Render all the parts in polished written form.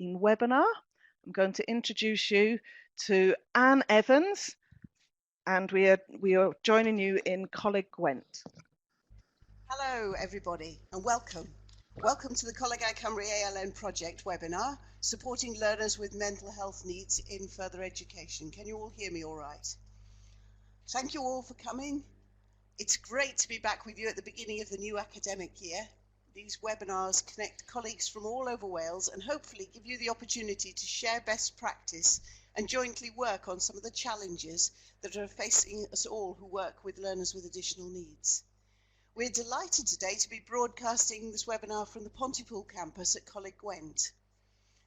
webinar. I'm going to introduce you to Anne Evans, and we are joining you in Coleg Gwent. Hello everybody and welcome. Welcome to the ColegauCymru ALN project webinar, supporting learners with mental health needs in further education. Can you all hear me all right? Thank you all for coming. It's great to be back with you at the beginning of the new academic year. These webinars connect colleagues from all over Wales and hopefully give you the opportunity to share best practice and jointly work on some of the challenges that are facing us all who work with learners with additional needs. We're delighted today to be broadcasting this webinar from the Pontypool campus at Coleg Gwent.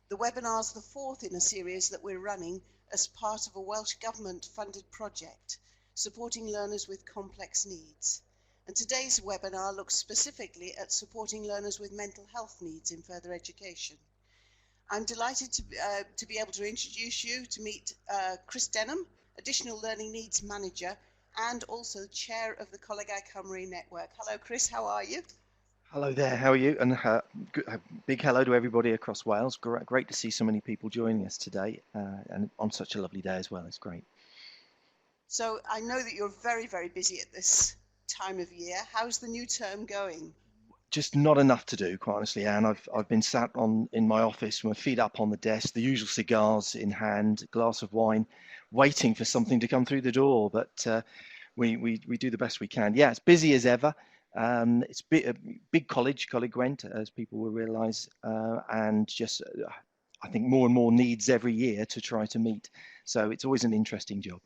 The webinar is the fourth in a series that we're running as part of a Welsh Government funded project supporting learners with complex needs. And today's webinar looks specifically at supporting learners with mental health needs in further education. I'm delighted to be able to introduce you to meet Chris Denham, Additional Learning Needs Manager and also Chair of the ColegauCymru Network. Hello Chris, how are you? Hello there, how are you? And a big hello to everybody across Wales. Great to see so many people joining us today and on such a lovely day as well. It's great. So I know that you're very, very busy at this time of year. How's the new term going? Just not enough to do, quite honestly, Anne. I've been sat in my office with my feet up on the desk, the usual cigars in hand, glass of wine, waiting for something to come through the door. But we do the best we can. Yeah, it's busy as ever. It's a big college, Coleg Gwent, as people will realise, and just I think more and more needs every year to try to meet. So it's always an interesting job.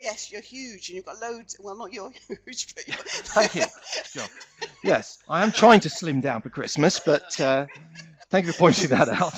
Yes, you're huge and you've got loads. Well, not you're huge, but you're... Thank you. Sure. Yes, I am trying to slim down for Christmas, but thank you for pointing that out.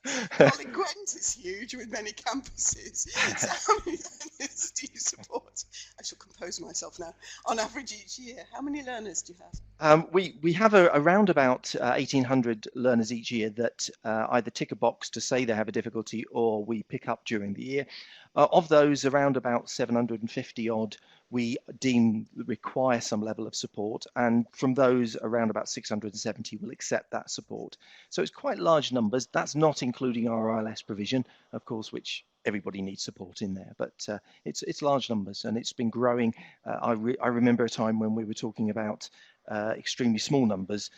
Coleg Gwent is huge with many campuses. So how many learners do you support? I shall compose myself now. On average each year, how many learners do you have? We have around about 1,800 learners each year that either tick a box to say they have a difficulty or we pick up during the year. Of those, around about 750 odd we deem require some level of support, and from those around about 670 will accept that support. So it's quite large numbers. That's not including our ILS provision, of course, which everybody needs support in there, but it's large numbers and it's been growing. I remember a time when we were talking about extremely small numbers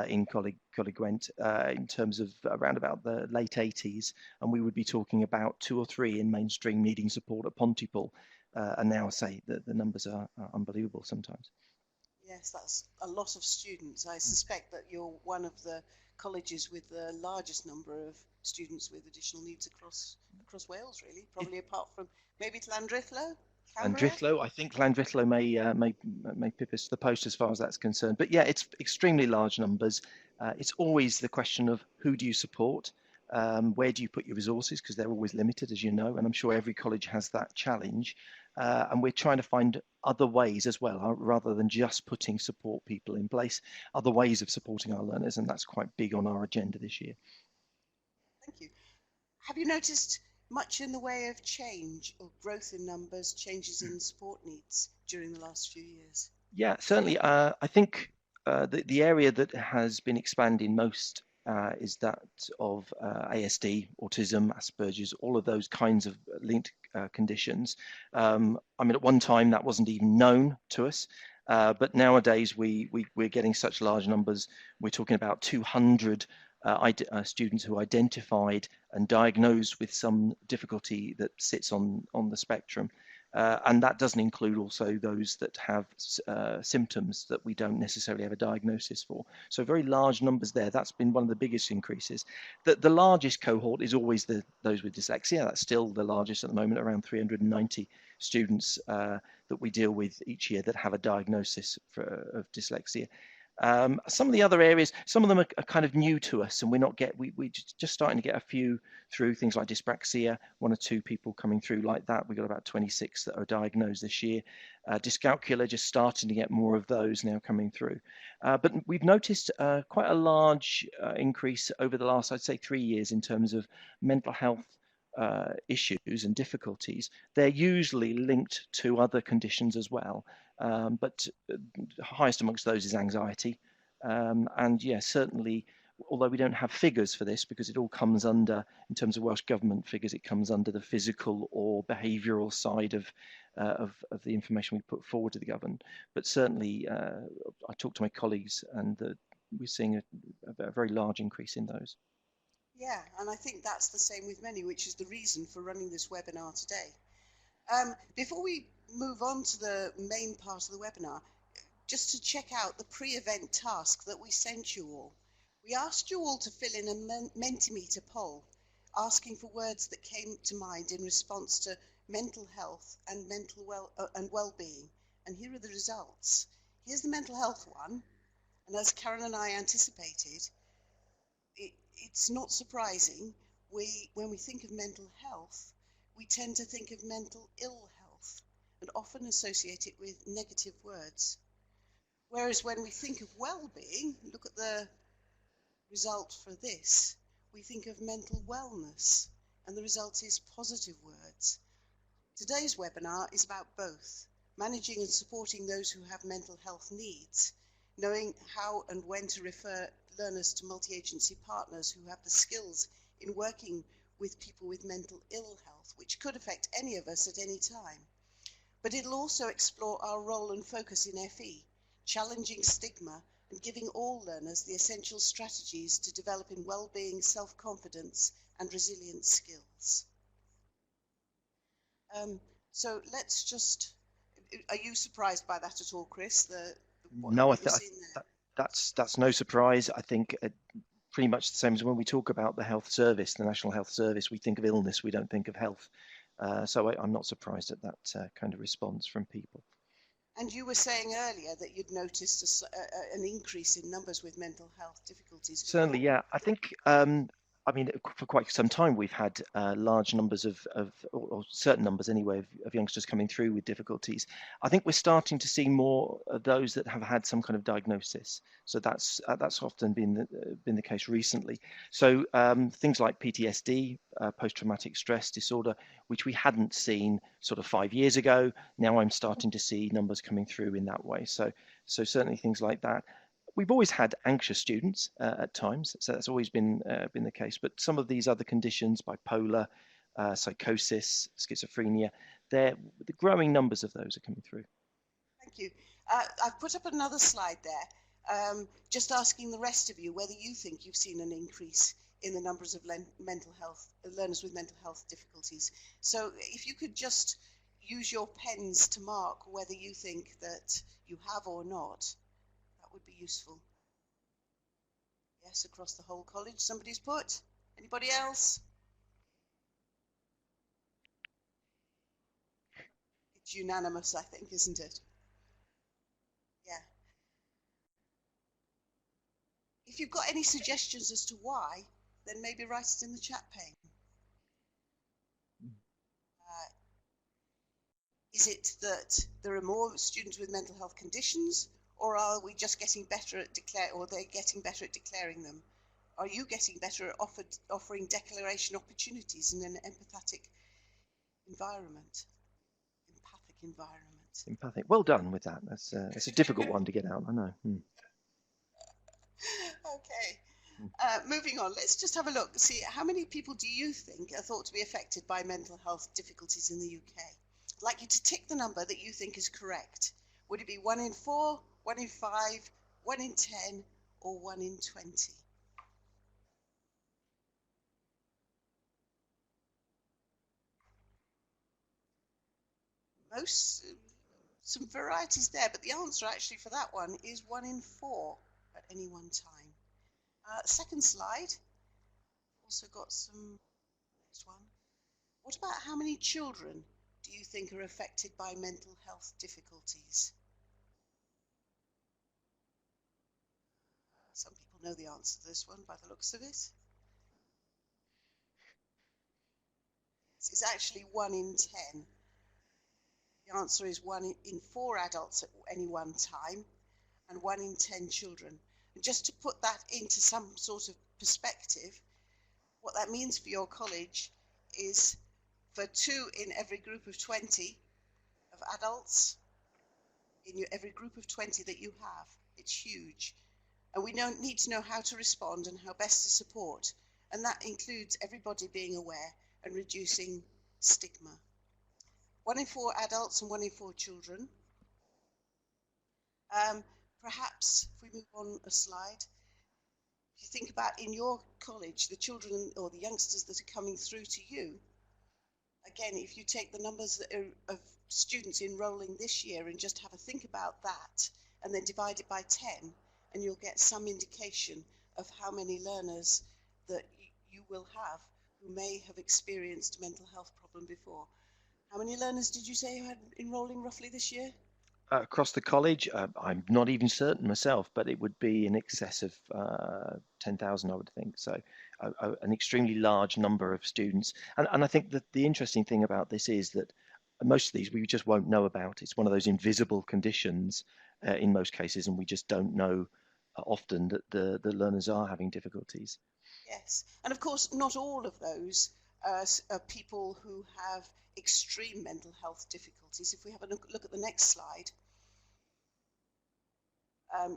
in Coleg Gwent in terms of around about the late 80s, and we would be talking about 2 or 3 in mainstream needing support at Pontypool, and now say that the numbers are unbelievable sometimes. Yes, that's a lot of students. I suspect that you're one of the colleges with the largest number of students with additional needs across Wales, really, probably apart from maybe Llandrillo. Llandrillo, I think Llandrillo may pip us to the post as far as that's concerned. But yeah, it's extremely large numbers. It's always the question of who do you support, where do you put your resources, because they're always limited, as you know, and I'm sure every college has that challenge. And we're trying to find other ways as well, rather than just putting support people in place, other ways of supporting our learners, and that's quite big on our agenda this year. Thank you. Have you noticed much in the way of change or growth in numbers, changes in support needs during the last few years? Yeah, certainly. I think the area that has been expanding most is that of ASD, autism, Asperger's, all of those kinds of linked conditions. I mean, at one time that wasn't even known to us, but nowadays we're getting such large numbers. We're talking about 200 students who are identified and diagnosed with some difficulty that sits on the spectrum. And that doesn't include also those that have symptoms that we don't necessarily have a diagnosis for. So very large numbers there. That's been one of the biggest increases. The largest cohort is always those with dyslexia. That's still the largest at the moment, around 390 students that we deal with each year that have a diagnosis of dyslexia. Some of the other areas, some of them are kind of new to us, and we're just starting to get a few through, things like dyspraxia, 1 or 2 people coming through like that. We've got about 26 that are diagnosed this year. Dyscalculia, just starting to get more of those now coming through. But we've noticed quite a large increase over the last, I'd say, 3 years in terms of mental health issues and difficulties. They're usually linked to other conditions as well, but highest amongst those is anxiety. And yeah, certainly although we don't have figures for this because it all comes under, in terms of Welsh Government figures, it comes under the physical or behavioural side of the information we put forward to the government. But certainly, I talk to my colleagues, and we're seeing a very large increase in those. Yeah, and I think that's the same with many, which is the reason for running this webinar today. Before we move on to the main part of the webinar, just to check out the pre-event task that we sent you all. We asked you all to fill in a Mentimeter poll, asking for words that came to mind in response to mental health and well-being. And here are the results. Here's the mental health one, and as Karen and I anticipated, it's not surprising. When we think of mental health, we tend to think of mental ill health and often associate it with negative words. Whereas when we think of well-being, look at the result for this, we think of mental wellness, and the result is positive words. Today's webinar is about both, managing and supporting those who have mental health needs, knowing how and when to refer learners to multi-agency partners who have the skills in working with people with mental ill health, which could affect any of us at any time. But it'll also explore our role and focus in FE, challenging stigma and giving all learners the essential strategies to develop in well-being, self-confidence and resilient skills. So let's just, are you surprised by that at all, Chris? No, that's no surprise. I think pretty much the same as when we talk about the health service, the National Health Service, we think of illness, we don't think of health. So I'm not surprised at that kind of response from people. And you were saying earlier that you'd noticed an increase in numbers with mental health difficulties. Certainly, yeah. I think, I mean, for quite some time we've had large numbers or certain numbers anyway, of youngsters coming through with difficulties. I think we're starting to see more of those that have had some kind of diagnosis. So that's often been the case recently. So things like PTSD, post-traumatic stress disorder, which we hadn't seen sort of 5 years ago. Now I'm starting to see numbers coming through in that way. So certainly things like that. We've always had anxious students at times, so that's always been the case. But some of these other conditions, bipolar, psychosis, schizophrenia, the growing numbers of those are coming through. Thank you. I've put up another slide there, just asking the rest of you whether you think you've seen an increase in the numbers of mental health learners with mental health difficulties. So if you could just use your pens to mark whether you think that you have or not. Would be useful. Yes, across the whole college somebody's put. Anybody else? It's unanimous, I think, isn't it? Yeah. If you've got any suggestions as to why, then maybe write it in the chat pane. Is it that there are more students with mental health conditions, or are we just getting better at declaring them? Are you getting better at offering declaration opportunities in an empathic environment? Empathic. Well done with that. That's a difficult one to get out, I know. Okay. Moving on, let's just have a look. See, how many people do you think are thought to be affected by mental health difficulties in the UK? I'd like you to tick the number that you think is correct. Would it be 1 in 4, 1 in 5, 1 in 10, or 1 in 20? Some varieties there, but the answer actually for that one is 1 in 4 at any one time. Second slide, also got some, next one. What about how many children do you think are affected by mental health difficulties? Some people know the answer to this one by the looks of it. It's actually 1 in 10. The answer is 1 in 4 adults at any one time and 1 in 10 children. And just to put that into some sort of perspective, what that means for your college is for 2 in every group of 20 of adults, in every group of 20 that you have. It's huge. And we need to know how to respond and how best to support. And that includes everybody being aware and reducing stigma. 1 in 4 adults and 1 in 4 children. Perhaps if we move on a slide, if you think about in your college, the children or the youngsters that are coming through to you, again, if you take the numbers that are of students enrolling this year and just have a think about that and then divide it by 10, and you'll get some indication of how many learners that you will have who may have experienced a mental health problem before. How many learners did you say you had enrolling roughly this year? Across the college, I'm not even certain myself, but it would be in excess of 10,000, I would think. So an extremely large number of students. And I think that the interesting thing about this is that most of these we just won't know about. It's one of those invisible conditions in most cases, and we just don't know often that the learners are having difficulties. Yes, and of course, not all of those are people who have extreme mental health difficulties. If we have a look at the next slide,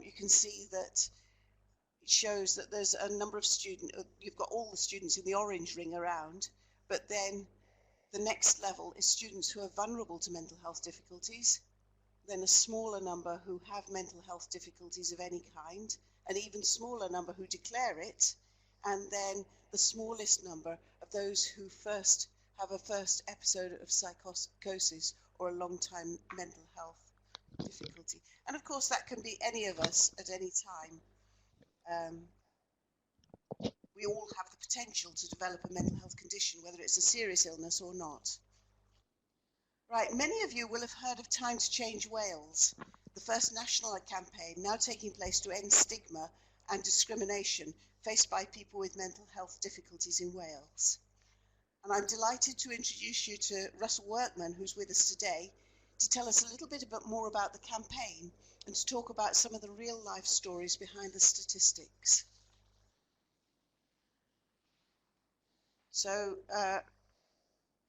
you can see that it shows that there's a number of students, you've got all the students in the orange ring around, but then the next level is students who are vulnerable to mental health difficulties, then a smaller number who have mental health difficulties of any kind, an even smaller number who declare it, and then the smallest number of those who have a first episode of psychosis or a long-time mental health difficulty. And of course, that can be any of us at any time. We all have the potential to develop a mental health condition, whether it's a serious illness or not. Right, many of you will have heard of Time to Change Wales, the first national campaign now taking place to end stigma and discrimination faced by people with mental health difficulties in Wales. And I'm delighted to introduce you to Russell Workman, who's with us today, to tell us a little bit more about the campaign and to talk about some of the real life stories behind the statistics. So,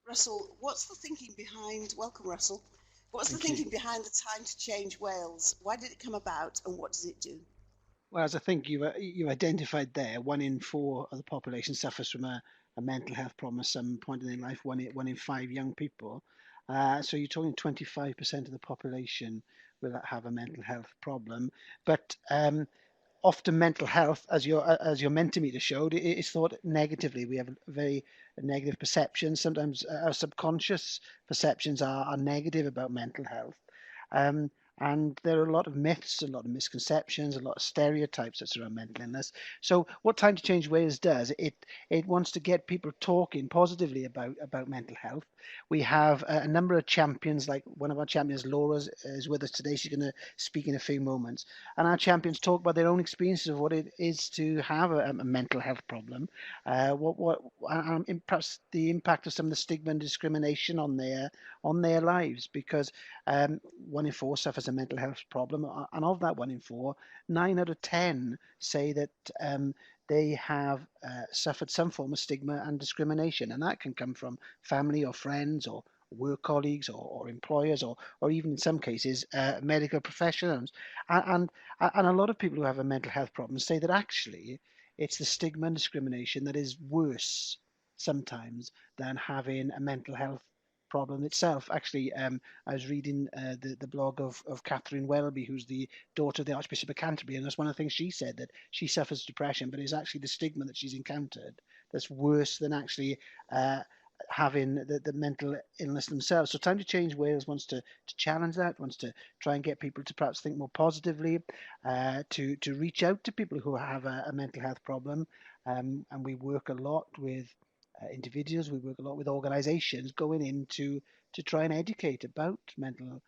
Russell, what's the thinking behind, welcome Russell, what's the thinking behind the Time to Change Wales? Why did it come about and what does it do? Well, as I think you identified there, 1 in 4 of the population suffers from a mental health problem at some point in their life, one in 5 young people. So you're talking 25% of the population will have a mental health problem. But often mental health, as your Mentimeter showed, is thought negatively. We have a very negative perception. Sometimes our subconscious perceptions are negative about mental health. And there are a lot of myths, a lot of misconceptions, a lot of stereotypes that surround mental illness. So what Time to Change Wales does, it wants to get people talking positively about mental health. We have a number of champions, like one of our champions, Laura, is with us today. She's going to speak in a few moments. And our champions talk about their own experiences of what it is to have a mental health problem, perhaps the impact of some of the stigma and discrimination on their lives, because 1 in 4 suffers a mental health problem, and of that 1 in 4, 9 out of 10 say that they have suffered some form of stigma and discrimination, and that can come from family or friends or work colleagues or employers or even in some cases medical professionals. And a lot of people who have a mental health problem say that actually it's the stigma and discrimination that is worse sometimes than having a mental health problem itself. Actually, I was reading the blog of Catherine Welby, who's the daughter of the Archbishop of Canterbury, and that's one of the things she said, that she suffers depression, but it's actually the stigma that she's encountered that's worse than actually having the mental illness themselves. So Time to Change Wales wants to challenge that, wants to try and get people to perhaps think more positively, to reach out to people who have a mental health problem. And we work a lot with individuals, we work a lot with organisations going in to try and educate about mental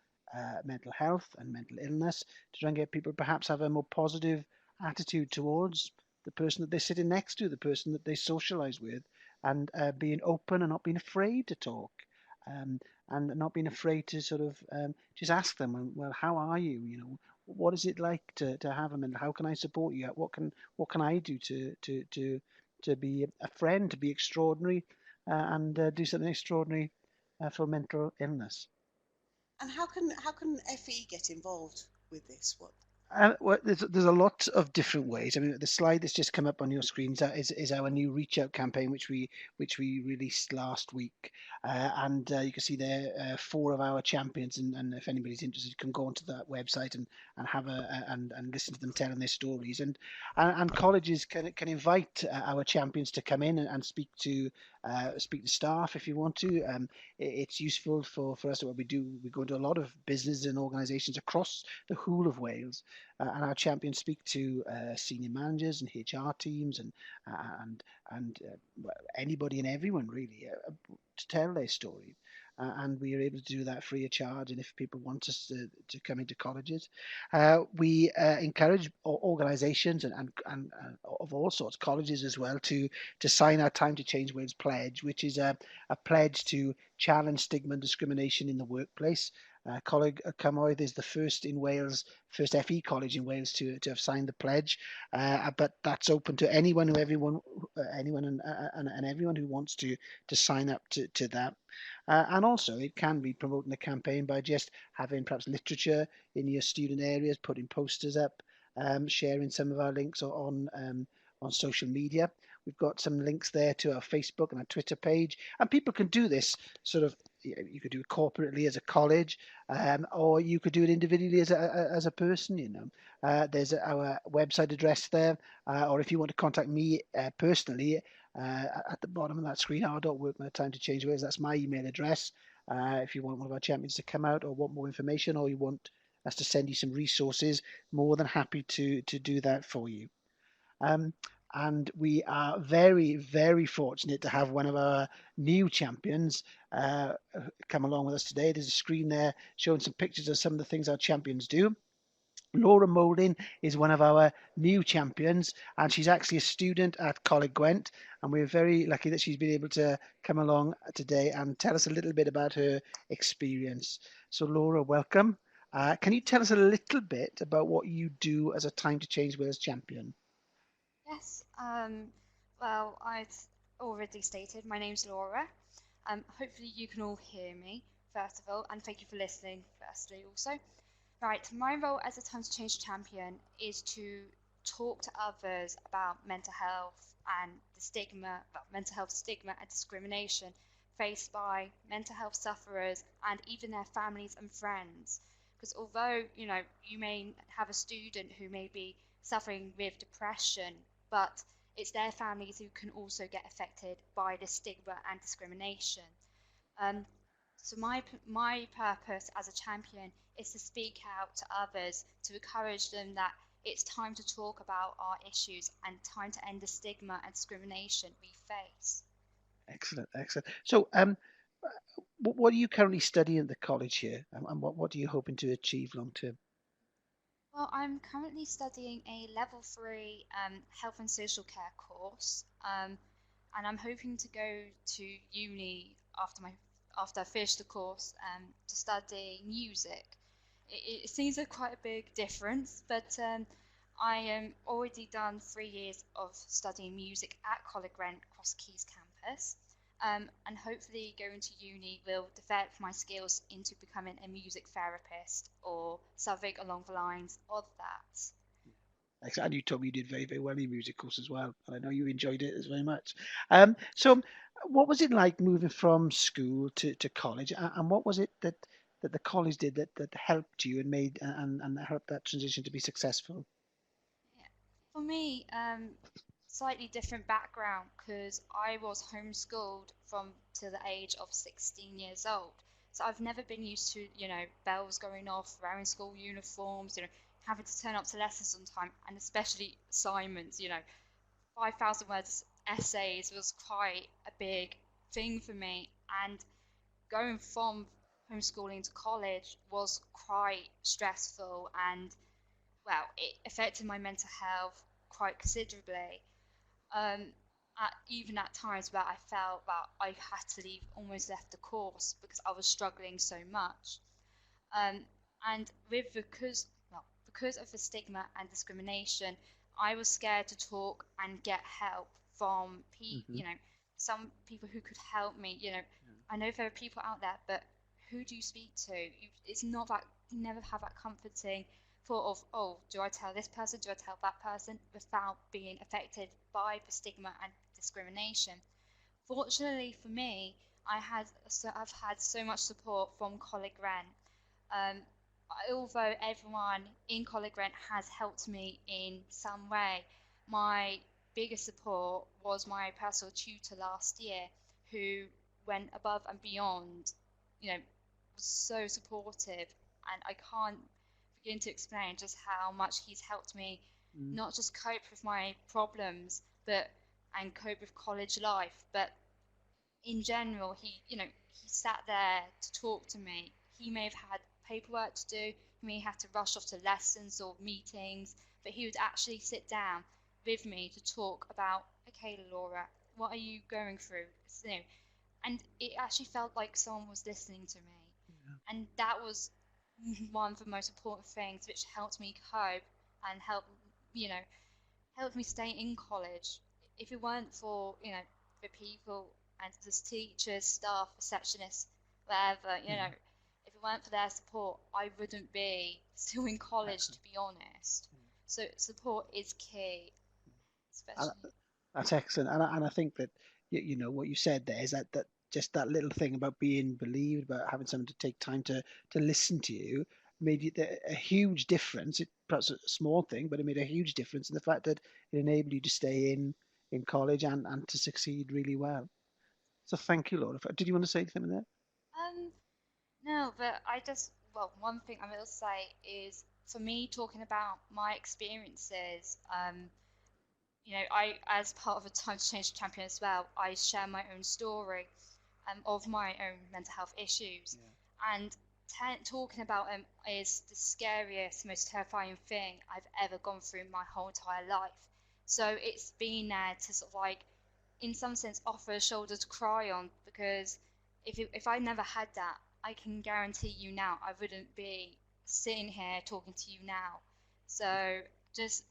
health and mental illness, to try and get people perhaps have a more positive attitude towards the person that they're sitting next to, the person that they socialise with, and being open and not being afraid to talk, and not being afraid to sort of just ask them, well, how are you? You know, what is it like to have a mental? How can I support you? What can I do to be a friend, to be extraordinary, and do something extraordinary for mental illness? And how can FE get involved with this? Well, there's a lot of different ways. I mean, the slide that's just come up on your screens is our new reach out campaign, which we released last week, and you can see there four of our champions, and if anybody's interested, you can go onto that website and have and listen to them telling their stories, and colleges can invite our champions to come in and speak to staff if you want to. It's useful for us. What we do, we go to a lot of businesses and organisations across the whole of Wales, and our champions speak to senior managers and HR teams and anybody and everyone really to tell their story. And we are able to do that free of charge. And if people want us to come into colleges, we encourage organisations and of all sorts, colleges as well, to sign our Time to Change Wales pledge, which is a pledge to challenge stigma and discrimination in the workplace. ColegauCymru is the first in Wales, first FE college in Wales to have signed the pledge, but that's open to anyone and everyone who wants to sign up to that. And also, it can be promoting the campaign by just having perhaps literature in your student areas, putting posters up, sharing some of our links on social media. We've got some links there to our Facebook and our Twitter page, and people can do this sort of. You could do it corporately as a college, or you could do it individually as a person. There's our website address there, or if you want to contact me personally, at the bottom of that screen, r.workman@time to change Wales. That's my email address. If you want one of our champions to come out, or want more information, or you want us to send you some resources, more than happy to do that for you. And we are very, very fortunate to have one of our new champions come along with us today. There's a screen there showing some pictures of some of the things our champions do. Laura Moulding is one of our new champions, and she's actually a student at Coleg Gwent, and we're very lucky that she's been able to come along today and tell us a little bit about her experience. So Laura, welcome. Can you tell us a little bit about what you do as a Time to Change Wales champion? Yes, well, I've already stated my name's Laura. Hopefully you can all hear me, first of all, and thank you for listening, firstly, also. Right, my role as a Time to Change champion is to talk to others about mental health and the stigma, about mental health stigma and discrimination faced by mental health sufferers and even their families and friends. Because although, you may have a student who may be suffering with depression, but it's their families who can also get affected by the stigma and discrimination. So my purpose as a champion is to speak out to others, to encourage them that it's time to talk about our issues and time to end the stigma and discrimination we face. Excellent, excellent. So, what are you currently studying at the college here, and what are you hoping to achieve long term? Well, I'm currently studying a level 3 health and social care course, and I'm hoping to go to uni after I finish the course to study music. It seems quite a big difference, but I am already done 3 years of studying music at Coleg Gwent Cross Keys campus, and hopefully going to uni will develop my skills into becoming a music therapist or something along the lines of that. Excellent. And you told me you did very, very well in your music course as well, and I know you enjoyed it as very much. So, what was it like moving from school to college, and what was it that the college did that helped you and made and helped that transition to be successful? Yeah. For me, slightly different background because I was homeschooled from to the age of 16 years old. So I've never been used to, bells going off, wearing school uniforms, having to turn up to lessons on time, and especially assignments, 5,000 words essays was quite a big thing for me. And going from homeschooling to college was quite stressful and, well, it affected my mental health quite considerably. Um, Even at times where I felt that I had to leave, almost left the course because I was struggling so much. Um, and because of the stigma and discrimination, I was scared to talk and get help from Hmm. some people who could help me. I know there are people out there, but who do you speak to? It's not that you never have that comforting thought of, oh, do I tell this person? Do I tell that person? Without being affected by the stigma and discrimination. Fortunately for me, I've had so much support from CollegeWales. Although everyone in CollegeWales has helped me in some way, my biggest support was my personal tutor last year, who went above and beyond, was so supportive, and I can't begin to explain just how much he's helped me not just cope with my problems, and cope with college life, but in general, he sat there to talk to me. He may have had paperwork to do, he may have to rush off to lessons or meetings, but he would actually sit down with me to talk about, okay, Laura, what are you going through? And it actually felt like someone was listening to me. And that was one of the most important things which helped me cope and helped me stay in college. If it weren't for, the people and the teachers, staff, receptionists, whatever, if it weren't for their support, I wouldn't be still in college, to be honest. So support is key, especially. That's excellent, and I think that what you said there is that just that little thing about being believed, about having someone to take time to listen to you, made a huge difference. It perhaps a small thing, but it made a huge difference in the fact that it enabled you to stay in college and to succeed really well. So thank you, Laura. Did you want to say something there? No, but one thing I will say is, for me, talking about my experiences, as part of a Time to Change champion as well, I share my own story of my own mental health issues. And talking about them is the scariest, most terrifying thing I've ever gone through in my whole entire life. So it's been there to sort of in some sense, offer a shoulder to cry on, because if I never had that, I can guarantee you now I wouldn't be sitting here talking to you now. So just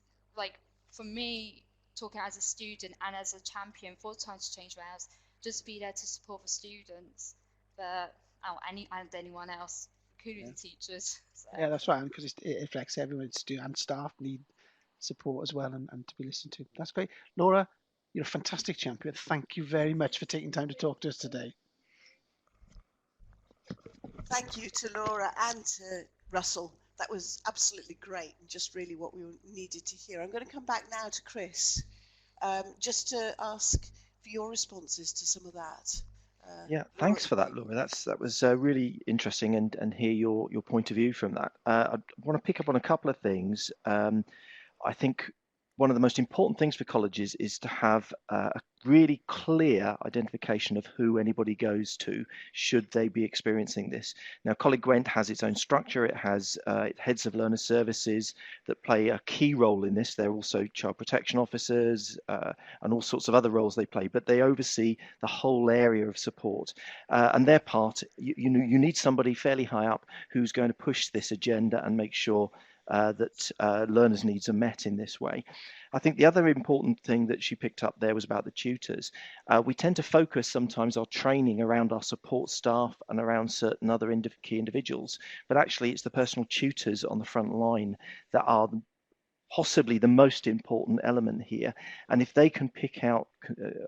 for me, talking as a student and as a champion for Time to Change Wales, just be there to support the students, and anyone else, including the teachers. So. Yeah, that's right, because it affects everyone. Students and staff need support as well, and to be listened to. That's great. Laura, you're a fantastic champion. Thank you very much for taking time to talk to us today. Thank you to Laura and to Russell. That was absolutely great, and just really what we needed to hear. I'm going to come back now to Chris, just to ask for your responses to some of that. Yeah, thanks for that, Laura. That was really interesting, and hear your point of view from that. I want to pick up on a couple of things. I think one of the most important things for colleges is to have a really clear identification of who anybody goes to should they be experiencing this. Now, CollegeWales has its own structure. It has heads of learner services that play a key role in this. They're also child protection officers and all sorts of other roles they play, but they oversee the whole area of support. And their part, you need somebody fairly high up who's going to push this agenda and make sure that learners' needs are met in this way. I think the other important thing that she picked up there was about the tutors. We tend to focus sometimes our training around our support staff and around certain other key individuals, but actually it's the personal tutors on the front line that are possibly the most important element here. And if they can pick out,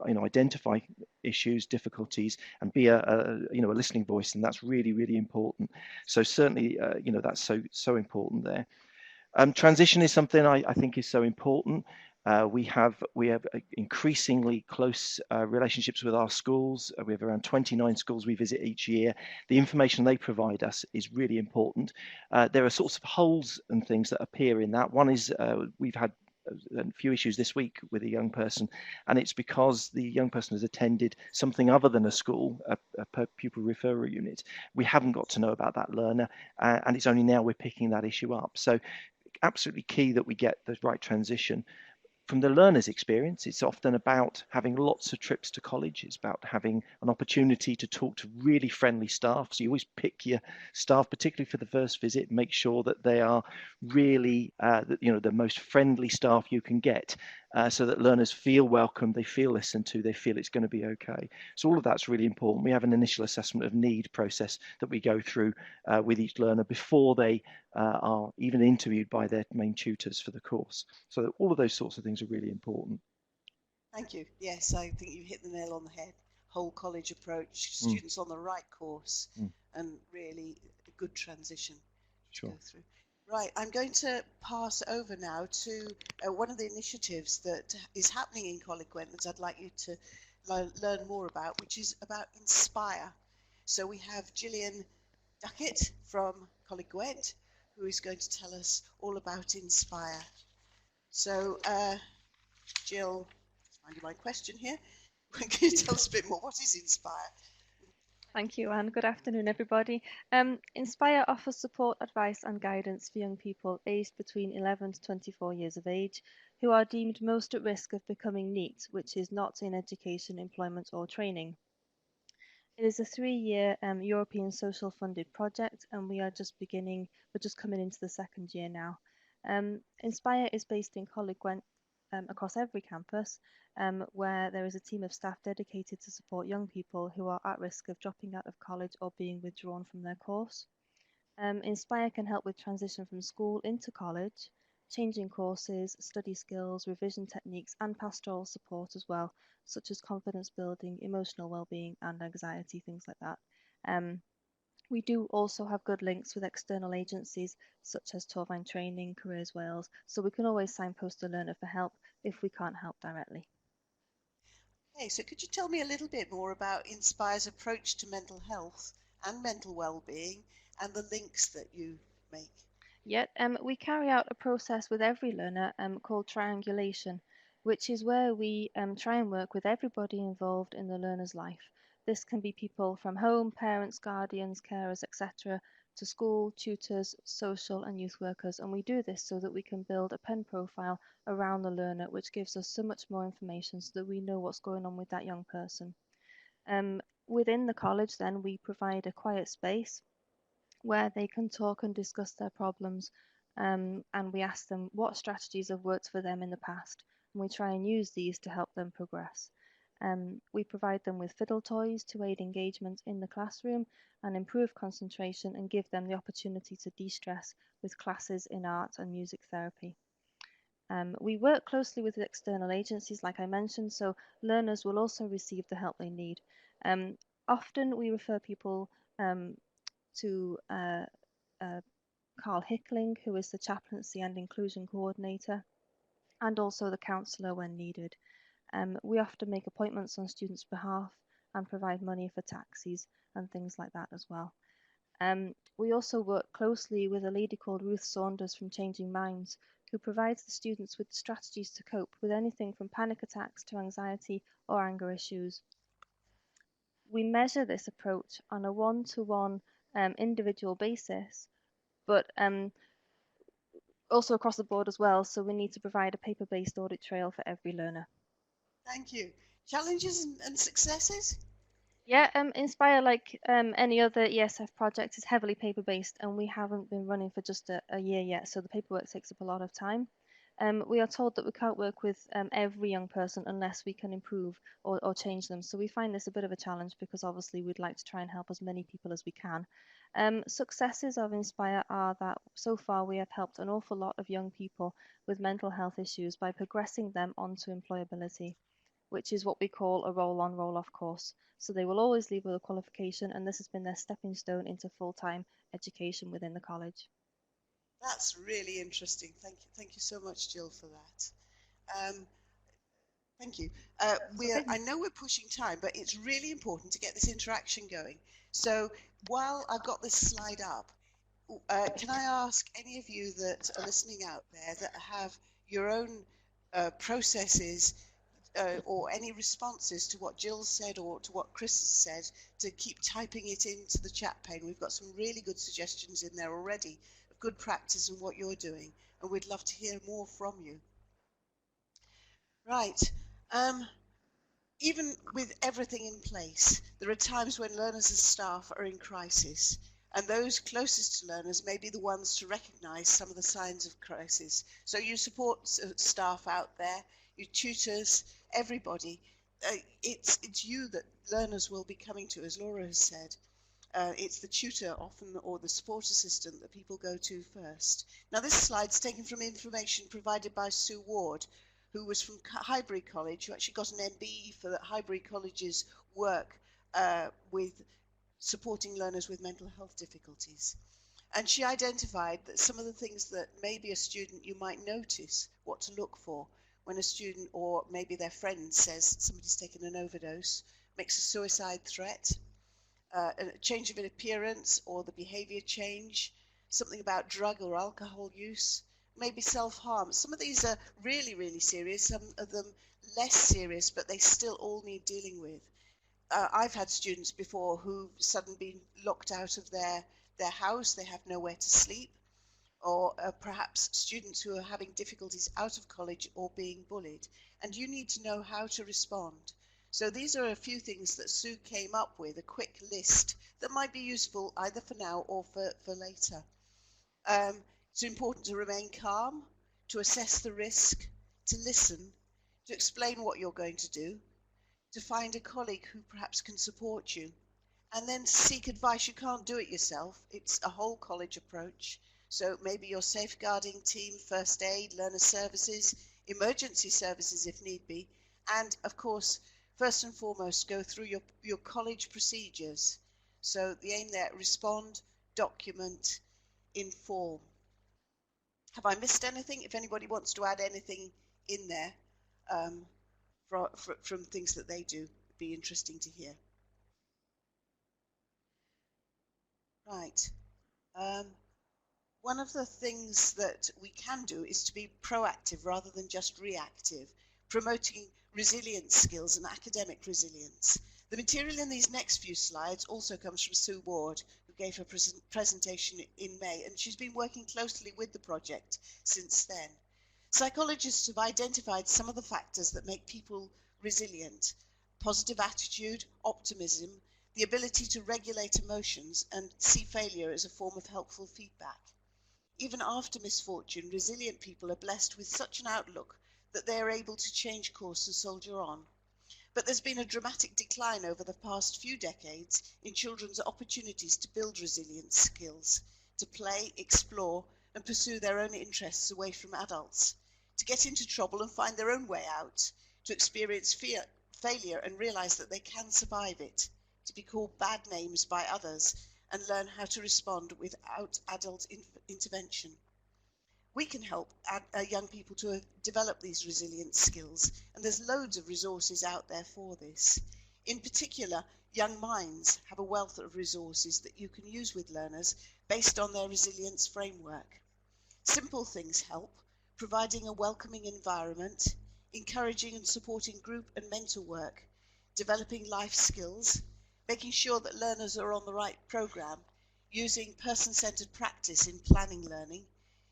identify issues, difficulties, and be a listening voice, then that's really, really important. So certainly, that's so important there. Transition is something I think is so important. We have increasingly close relationships with our schools. We have around 29 schools we visit each year. The information they provide us is really important. There are sorts of holes and things that appear in that. One is we've had a few issues this week with a young person, and it's because the young person has attended something other than a school, a pupil referral unit. We haven't got to know about that learner, and it's only now we're picking that issue up. So absolutely key that we get the right transition. From the learner's experience, it's often about having lots of trips to college. It's about having an opportunity to talk to really friendly staff. So you always pick your staff, particularly for the first visit, make sure that they are really, the most friendly staff you can get. so that learners feel welcome, they feel listened to, they feel it's going to be okay. So all of that's really important. We have an initial assessment of need process that we go through with each learner before they are even interviewed by their main tutors for the course. So all of those sorts of things are really important. Thank you. Yes, I think you hit the nail on the head. Whole college approach, students on the right course, and really a good transition to go through. Right, I'm going to pass over now to one of the initiatives that is happening in Coleg Gwent that I'd like you to learn more about, which is about Inspire. So we have Gillian Duckett from Coleg Gwent, who is going to tell us all about Inspire. So, Jill, find my question here. Can you tell us a bit more? What is Inspire? Thank you, Anne. Good afternoon, everybody. Inspire offers support, advice and guidance for young people aged between 11 to 24 years of age who are deemed most at risk of becoming NEET, which is not in education, employment or training. It is a 3-year European social funded project, and we're just coming into the second year now. Inspire is based in Coleg Gwent across every campus, where there is a team of staff dedicated to support young people who are at risk of dropping out of college or being withdrawn from their course. Inspire can help with transition from school into college, changing courses, study skills, revision techniques, and pastoral support as well, such as confidence building, emotional well-being, and anxiety, things like that. We do also have good links with external agencies such as Torvine Training, CollegesWales, so we can always signpost a learner for help if we can't help directly. Okay, so could you tell me a little bit more about Inspire's approach to mental health and mental well-being and the links that you make? Yeah, we carry out a process with every learner called triangulation, which is where we try and work with everybody involved in the learner's life. This can be people from home, parents, guardians, carers, etc., to school, tutors, social and youth workers, and we do this so that we can build a pen profile around the learner, which gives us so much more information so that we know what's going on with that young person. Within the college, then, we provide a quiet space where they can talk and discuss their problems, and we ask them what strategies have worked for them in the past, and we try and use these to help them progress. We provide them with fiddle toys to aid engagement in the classroom and improve concentration and give them the opportunity to de-stress with classes in art and music therapy. We work closely with external agencies, like I mentioned, so learners will also receive the help they need. Often we refer people to Carl Hickling, who is the chaplaincy and inclusion coordinator, and also the counsellor when needed. We often make appointments on students' behalf and provide money for taxis and things like that as well. We also work closely with a lady called Ruth Saunders from Changing Minds, who provides the students with strategies to cope with anything from panic attacks to anxiety or anger issues. We measure this approach on a one-to-one individual basis, but also across the board as well, so we need to provide a paper-based audit trail for every learner. Thank you. Challenges and successes? Yeah, Inspire, like any other ESF project, is heavily paper-based, and we haven't been running for just a year yet, so the paperwork takes up a lot of time. We are told that we can't work with every young person unless we can improve or change them. So we find this a bit of a challenge because obviously we'd like to try and help as many people as we can. Successes of Inspire are that so far we have helped an awful lot of young people with mental health issues by progressing them onto employability, which is what we call a roll-on, roll-off course. So they will always leave with a qualification, and this has been their stepping stone into full-time education within the college. That's really interesting. Thank you so much, Jill, for that. Thank you. I know we're pushing time, but it's really important to get this interaction going. So while I've got this slide up, can I ask any of you that are listening out there that have your own processes or any responses to what Jill said or to what Chris said, to keep typing it into the chat pane. We've got some really good suggestions in there already of good practice and what you're doing, and we'd love to hear more from you. Right. Even with everything in place, there are times when learners and staff are in crisis, and those closest to learners may be the ones to recognise some of the signs of crisis. So you support staff out there, your tutors, everybody. It's you that learners will be coming to, as Laura has said. It's the tutor often or the support assistant that people go to first. Now this slide's taken from information provided by Sue Ward, who was from Highbury College, who actually got an MBE for Highbury College's work with supporting learners with mental health difficulties. And she identified that some of the things that maybe a student you might notice what to look for when a student or maybe their friend says somebody's taken an overdose, makes a suicide threat, a change of an appearance or the behavior change, something about drug or alcohol use, maybe self-harm. Some of these are really, really serious, some of them less serious, but they still all need dealing with. I've had students before who've suddenly been locked out of their house, they have nowhere to sleep, or perhaps students who are having difficulties out of college or being bullied, and you need to know how to respond. So these are a few things that Sue came up with, a quick list that might be useful either for now or for later. It's important to remain calm, to assess the risk, to listen, to explain what you're going to do, to find a colleague who perhaps can support you, and then to seek advice. You can't do it yourself. It's a whole college approach. So maybe your safeguarding team, first aid, learner services, emergency services if need be, and of course, first and foremost, go through your college procedures. So the aim there, respond, document, inform. Have I missed anything? If anybody wants to add anything in there from things that they do, it'd be interesting to hear. Right. One of the things that we can do is to be proactive rather than just reactive, promoting resilience skills and academic resilience. The material in these next few slides also comes from Sue Ward, who gave her presentation in May, and she's been working closely with the project since then. Psychologists have identified some of the factors that make people resilient: positive attitude, optimism, the ability to regulate emotions, and see failure as a form of helpful feedback. Even after misfortune, resilient people are blessed with such an outlook that they are able to change course and soldier on. But there's been a dramatic decline over the past few decades in children's opportunities to build resilience skills, to play, explore, and pursue their own interests away from adults, to get into trouble and find their own way out, to experience failure and realize that they can survive it, to be called bad names by others, and learn how to respond without adult intervention. We can help young people to develop these resilience skills, and there's loads of resources out there for this. In particular, Young Minds have a wealth of resources that you can use with learners based on their resilience framework. Simple things help: providing a welcoming environment, encouraging and supporting group and mentor work, developing life skills, making sure that learners are on the right program, using person-centered practice in planning learning,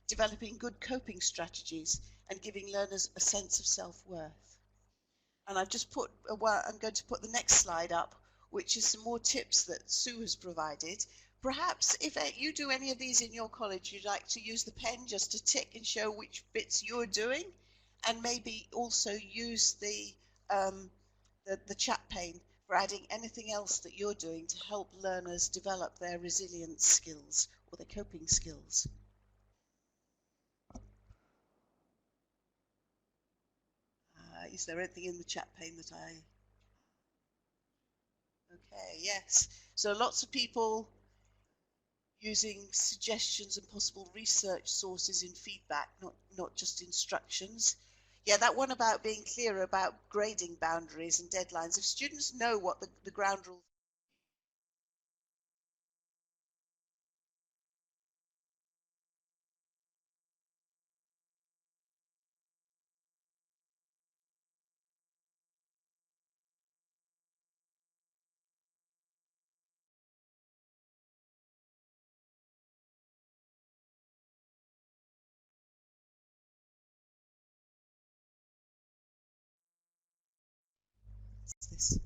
developing good coping strategies, and giving learners a sense of self-worth. And I've just put, I'm going to put the next slide up, which is some more tips that Sue has provided. Perhaps if you do any of these in your college, you'd like to use the pen just to tick and show which bits you're doing, and maybe also use the chat pane for adding anything else that you're doing to help learners develop their resilience skills or their coping skills. Is there anything in the chat pane that Okay, yes. So lots of people using suggestions and possible research sources in feedback, not just instructions. Yeah, that one about being clear about grading boundaries and deadlines. If students know what the ground rules this.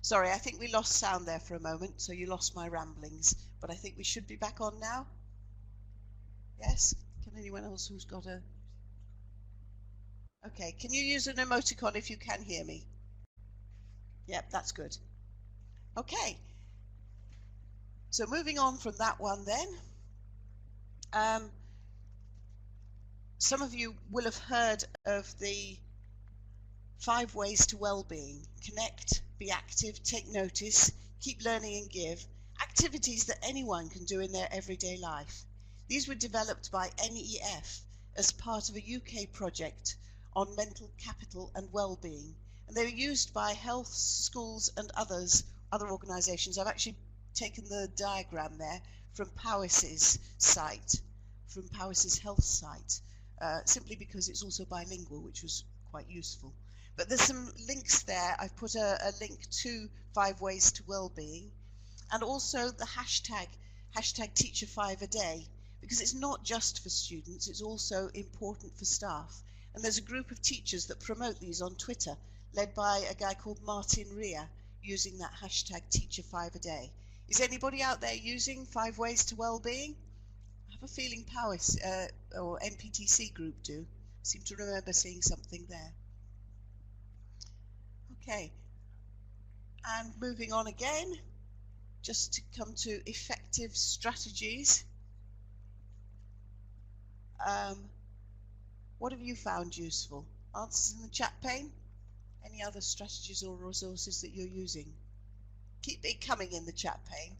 Sorry, I think we lost sound there for a moment, so you lost my ramblings, but I think we should be back on now. Yes? Can anyone else who's got a... Okay, can you use an emoticon if you can hear me? Yep, that's good. Okay, so moving on from that one then. Some of you will have heard of the 5 ways to well-being. Connect, be active, take notice, keep learning and give. Activities that anyone can do in their everyday life. These were developed by NEF as part of a UK project on mental capital and well-being. And they were used by health, schools and other organisations. I've actually taken the diagram there from Powis's site, from Powis's health site, simply because it's also bilingual, which was quite useful. But there's some links there. I've put a link to 5 ways to well-being, and also the hashtag Teacher5A-day, because it's not just for students, it's also important for staff. And there's a group of teachers that promote these on Twitter, led by a guy called Martin Rea, using that hashtag Teacher5A-day. Is anybody out there using 5 ways to well-being? I have a feeling Powys or NPTC group do. Seem to remember seeing something there. Okay, and moving on again, just to come to effective strategies. What have you found useful? Answers in the chat pane? Any other strategies or resources that you're using? Keep it coming in the chat pane.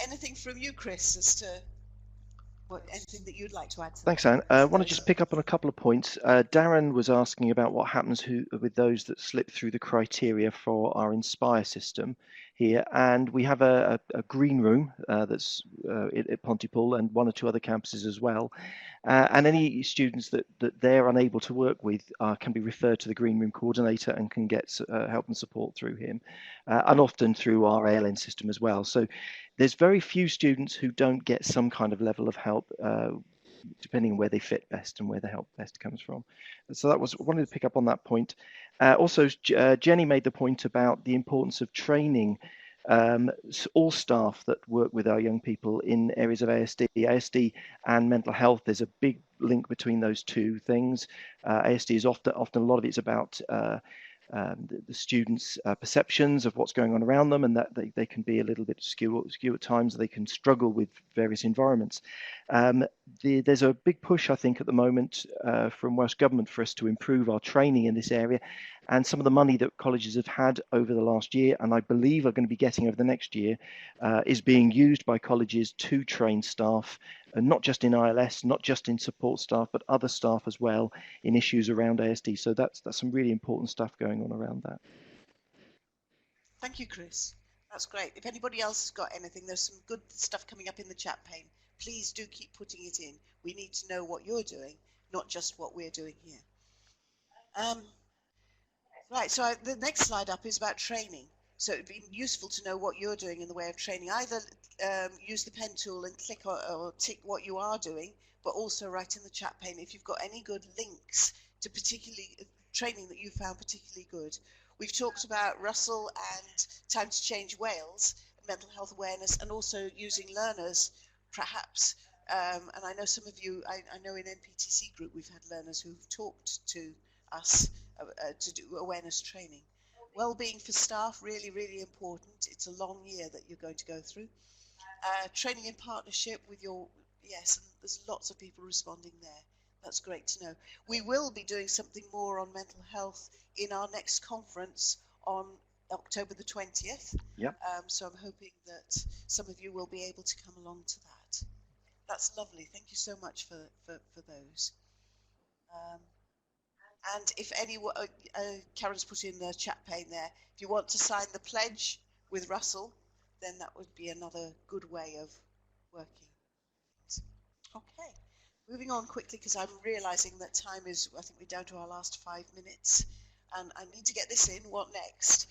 Anything from you, Chris, as to anything that you'd like to add to that? Thanks, Anne. I want to just pick up on a couple of points. Darren was asking about what happens with those that slip through the criteria for our Inspire system here. And we have a green room that's at Pontypool and 1 or 2 other campuses as well. And any students that they're unable to work with can be referred to the green room coordinator and can get help and support through him, and often through our ALN system as well. So there's very few students who don't get some kind of level of help, depending on where they fit best and where the help best comes from. So that was, wanted to pick up on that point. Also, Jenny made the point about the importance of training all staff that work with our young people in areas of ASD and mental health. There's a big link between those two things. ASD is often a lot of it's about the students' perceptions of what's going on around them, and that they can be a little bit skew at times. They can struggle with various environments. There's a big push, I think, at the moment from Welsh Government for us to improve our training in this area, and some of the money that colleges have had over the last year, and I believe are going to be getting over the next year, is being used by colleges to train staff, not just in ILS, not just in support staff, but other staff as well in issues around ASD. So that's some really important stuff going on around that. Thank you, Chris. That's great. If anybody else has got anything, there's some good stuff coming up in the chat pane. Please do keep putting it in. We need to know what you're doing, not just what we're doing here. Right, so the next slide up is about training. So it'd be useful to know what you're doing in the way of training. Either use the pen tool and click or tick what you are doing, but also write in the chat pane if you've got any good links to particularly training that you found particularly good. We've talked about Russell and Time to Change Wales, mental health awareness, and also using learners, perhaps. And I know some of you, I know in NPTC group we've had learners who've talked to us to do awareness training. Well-being for staff, really, really important. It's a long year that you're going to go through. Training in partnership with your, yes, and there's lots of people responding there. That's great to know. We will be doing something more on mental health in our next conference on October the 20th. Yep. So I'm hoping that some of you will be able to come along to that. That's lovely. Thank you so much for those. And if anyone, Karen's put in the chat pane there, if you want to sign the pledge with Russell, then that would be another good way of working. Okay, moving on quickly because I'm realizing that time is, I think we're down to our last 5 minutes and I need to get this in. What next?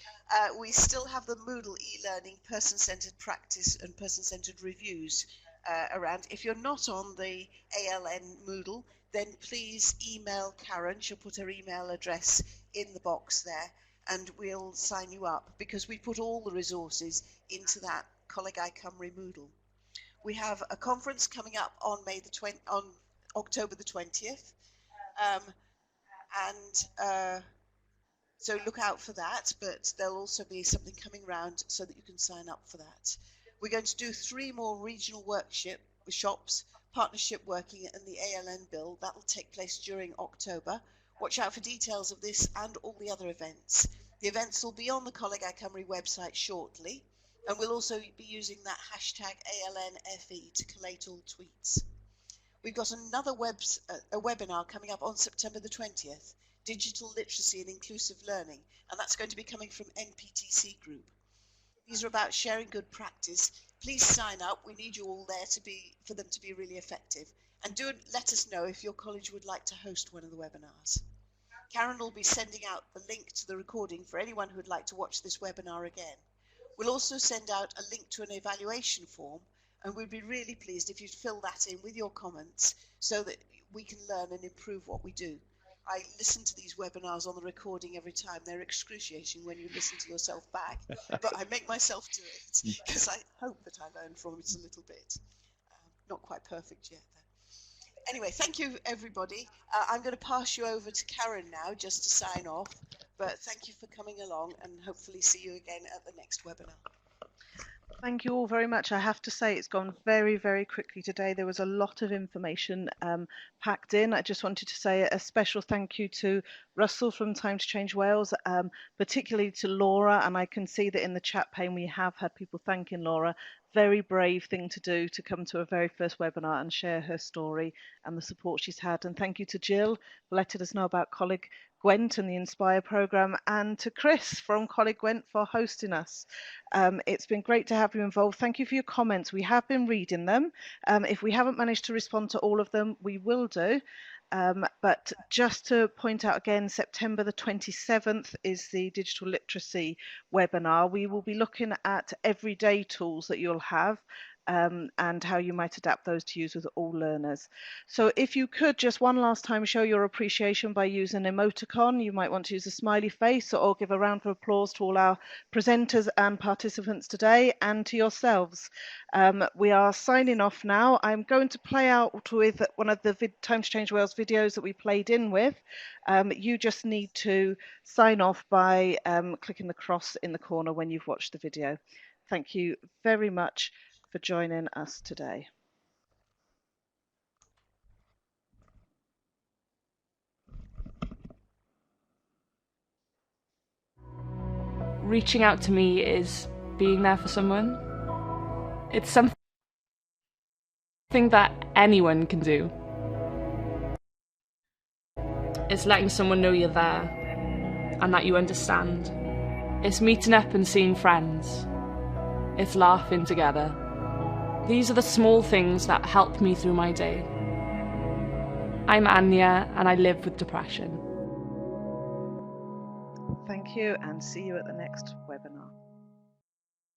We still have the Moodle e-learning person-centered practice and person-centered reviews around. If you're not on the ALN Moodle, then please email Karen. She'll put her email address in the box there and we'll sign you up because we put all the resources into that ColegauCymru Moodle. We have a conference coming up on October the 20th. and so look out for that, but there'll also be something coming around so that you can sign up for that. We're going to do 3 more regional workshops, partnership working and the ALN bill. That'll take place during October. Watch out for details of this and all the other events. The events will be on the ColegauCymru website shortly, and we'll also be using that hashtag ALNFE to collate all tweets. We've got another a webinar coming up on September the 20th, Digital Literacy and Inclusive Learning, and that's going to be coming from NPTC Group. These are about sharing good practice. Please sign up. We need you all there for them to be really effective. And do let us know if your college would like to host one of the webinars. Karen will be sending out the link to the recording for anyone who would like to watch this webinar again. We'll also send out a link to an evaluation form, and we'd be really pleased if you'd fill that in with your comments so that we can learn and improve what we do. I listen to these webinars on the recording every time. They're excruciating when you listen to yourself back, but I make myself do it because I hope that I learn from it a little bit. Not quite perfect yet, though. Anyway, thank you, everybody. I'm going to pass you over to Karen now just to sign off, but thank you for coming along and hopefully see you again at the next webinar. Thank you all very much. I have to say it's gone very, very quickly today. There was a lot of information packed in. I just wanted to say a special thank you to Russell from Time to Change Wales, particularly to Laura, and I can see that in the chat pane we have had people thanking Laura. Very brave thing to do, to come to her very first webinar and share her story and the support she's had. And thank you to Jill for letting us know about CollegeGwent and the Inspire programme, and to Chris from CollegeGwent for hosting us. It's been great to have you involved. Thank you for your comments. We have been reading them. If we haven't managed to respond to all of them, we will do. But just to point out again, September the 27th is the digital literacy webinar. We will be looking at everyday tools that you'll have and how you might adapt those to use with all learners. So if you could just one last time show your appreciation by using an emoticon, you might want to use a smiley face, or give a round of applause to all our presenters and participants today, and to yourselves. We are signing off now. I'm going to play out with one of the Time to Change Wales videos that we played in with. You just need to sign off by clicking the cross in the corner when you've watched the video. Thank you very much for joining us today. Reaching out to me is being there for someone. It's something that anyone can do. It's letting someone know you're there and that you understand. It's meeting up and seeing friends. It's laughing together. These are the small things that help me through my day. I'm Anya and I live with depression. Thank you, and see you at the next webinar.